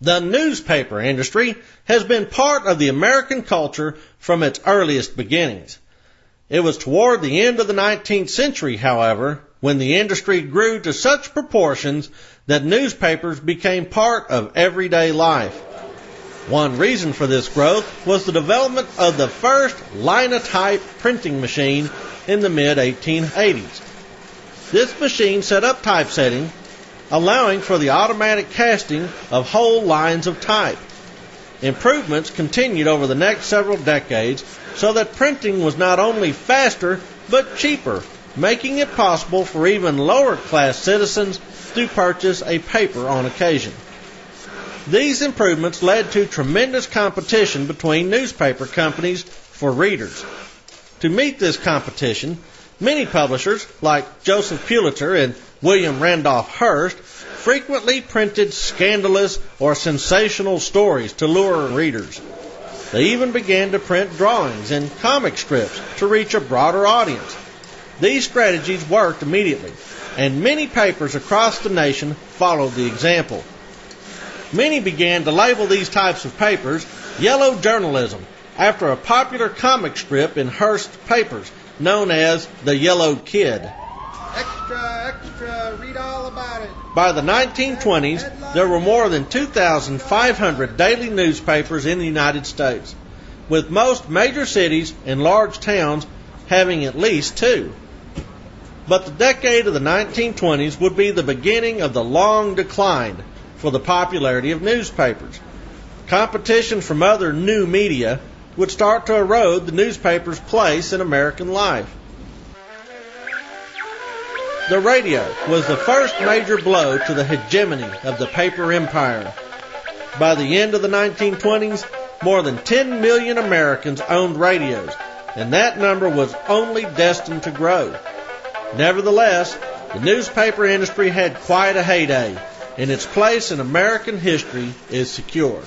The newspaper industry has been part of the American culture from its earliest beginnings. It was toward the end of the 19th century, however, when the industry grew to such proportions that newspapers became part of everyday life. One reason for this growth was the development of the first linotype printing machine in the mid-1880s. This machine set up typesetting, allowing for the automatic casting of whole lines of type. Improvements continued over the next several decades so that printing was not only faster but cheaper, making it possible for even lower-class citizens to purchase a paper on occasion. These improvements led to tremendous competition between newspaper companies for readers. To meet this competition, many publishers, like Joseph Pulitzer and William Randolph Hearst, frequently printed scandalous or sensational stories to lure readers. They even began to print drawings and comic strips to reach a broader audience. These strategies worked immediately, and many papers across the nation followed the example. Many began to label these types of papers yellow journalism after a popular comic strip in Hearst's papers known as the Yellow Kid. Extra, extra, read all about it. By the 1920s, there were more than 2,500 daily newspapers in the United States, with most major cities and large towns having at least two. But the decade of the 1920s would be the beginning of the long decline for the popularity of newspapers. Competition from other new media would start to erode the newspaper's place in American life. The radio was the first major blow to the hegemony of the paper empire. By the end of the 1920s, more than 10 million Americans owned radios, and that number was only destined to grow. Nevertheless, the newspaper industry had quite a heyday, and its place in American history is secure.